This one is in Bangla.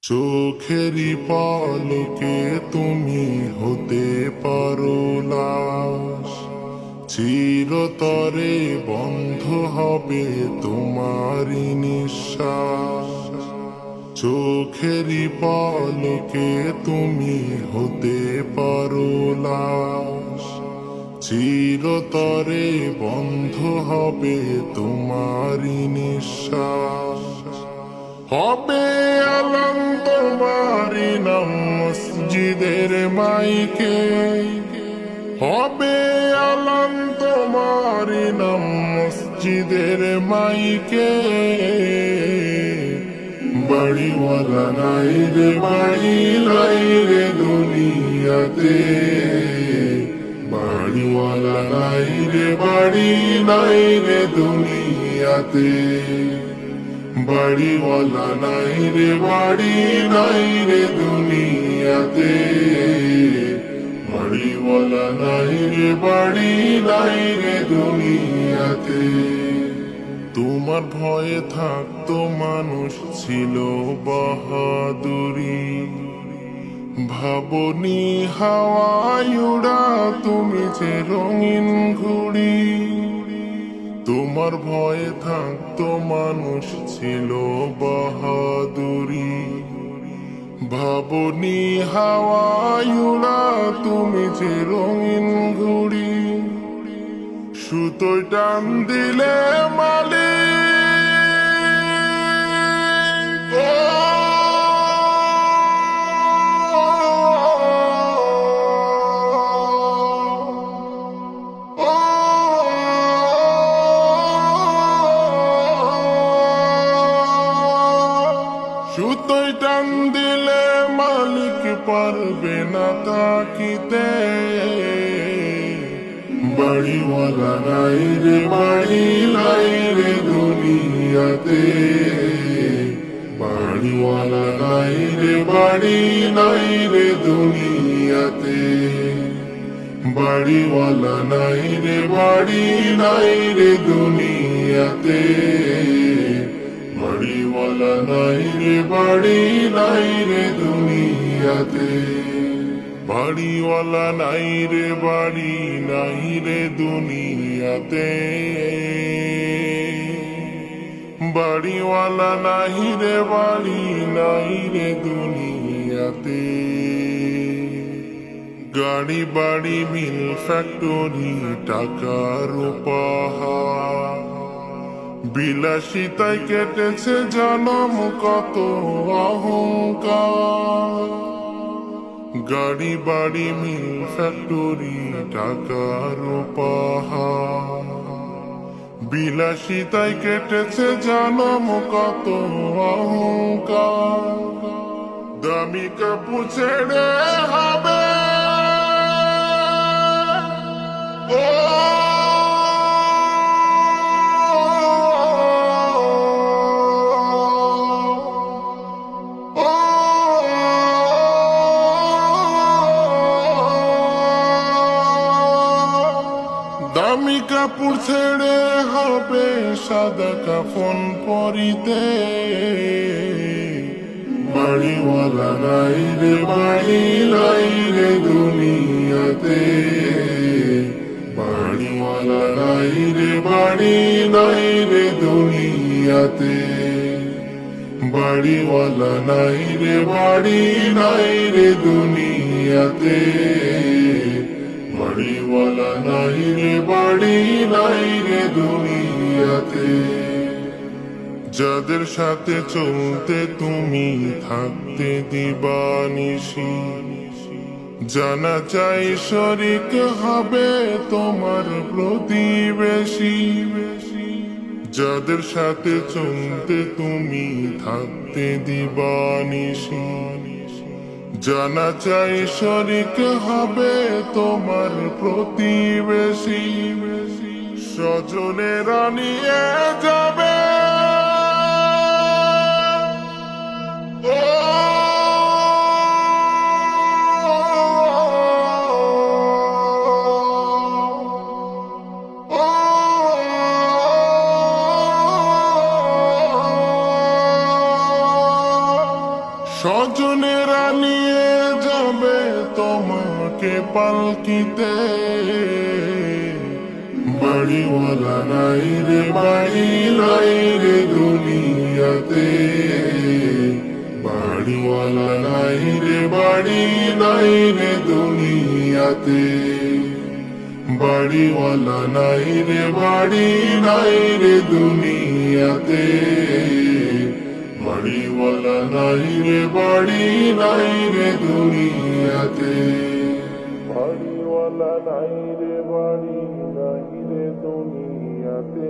চোখেরই পলকে তুমি হতে পারো লাশ, চিরতরে বন্ধ হবে তোমারই নিঃশ্বাস। চোখেরই পলকে তুমি হতে পারো লাশ, চিরতরে বন্ধ হবে তোমারই নিঃশ্বাস। হবে আলম তোমারি নাম মসজিদের মাইকে, হবে আলম তোমারি নাম মসজিদের মাইকে। বাড়িওয়ালা নাই রে বাড়ি নাই রে দুনিয়াতে, বাড়িওয়ালা নাই রে বাড়ি নাই রে দুনিয়াতে। বাড়িওয়ালা নাই রে বাড়ি নাই রে দুনিয়াতে, বাড়িওয়ালা নাই রে বাড়ি নাই রে দুনিয়াতে। তোমার ভয়ে থাকতো মানুষ ছিল বাহাদুরি, ভাবনি হাওয়ায় উড়া তুমি যে রঙিন ঘুড়ি। তোমার ভয়ে থাকতো মানুষ ছিল বাহাদুরি, ভাবনি হাওয়ায় উড়া তুমি যে রঙিন ঘুড়ি। সুতোয় টান দিলে মালিক সুতোয় টান দিলে মালিক পারবে না তাকিতে। বাড়িওয়ালা নাই রে বাড়ি নাই রে দুনিয়াতে, বাড়িওয়ালা নাই রে বাড়ি নাই রে দুনিয়াতে। বাড়িওয়ালা নাই রে বাড়ি নাই রে দুনিয়াতে, বাড়িওয়ালা নাই রে বাড়ি নাই রে দুনিয়াতে। বাড়িওয়ালা নাই রে বাড়ি নাই রে দুনিয়াতে, বাড়িওয়ালা নাই রে বাড়ি নাই রে দুনিয়াতে। গাড়ি বাড়ি মিল ফ্যাক্টরি টাকার উপহার, বিলাসিতায় কেটেছে জনম কত অহংকার। গাড়ি বাড়ি মিল ফ্যাক্টরি টাকার উপহার, বিলাসিতায় কেটেছে জনম কত অহংকার। দামি কাপড় ছেড়ে হবে দামি কাপড় ছেড়ে হবে সাদা কাফন পরিতে। বাড়িওয়ালা নাই রে বাড়ি নাই রে দুনিয়াতে, বাড়িওয়ালা নাই রে বাড়ি নাই রে দুনিয়াতে। বাড়িওয়ালা নাই রে বাড়ি নাই রে দুনিয়াতে, বাড়িওয়ালা নাই রে বাড়ি নাই রে দুনিয়াতে। যাদের সাথে চলতে তুমি থাকতে দিবানিশি, জানা চাই শরিক হবে তোমার প্রতিবেশী। যাদের সাথে চলতে তুমি থাকতে দিবানিশি, জানা চাই শরিক হবে তোমার প্রতিবেশী। স্বজনেরা নিয়ে যাবে স্বজনেরা নিয়ে যাবে তোমাকে পালকিতে, বাড়িওয়ালা নাই রে বাড়ি নাই রে দুনিয়াতে, বাড়িওয়ালা নাই রে বাড়ি নাই রে দুনিয়াতে, বাড়িওয়ালা নাই রে বাড়ি নাই রে দুনিয়াতে, বাড়িওয়ালা নাই রে বাড়ি নাই রে দুনিয়াতে, বাড়িওয়ালা নাই রে বাড়ি নাই রে দুনিয়াতে।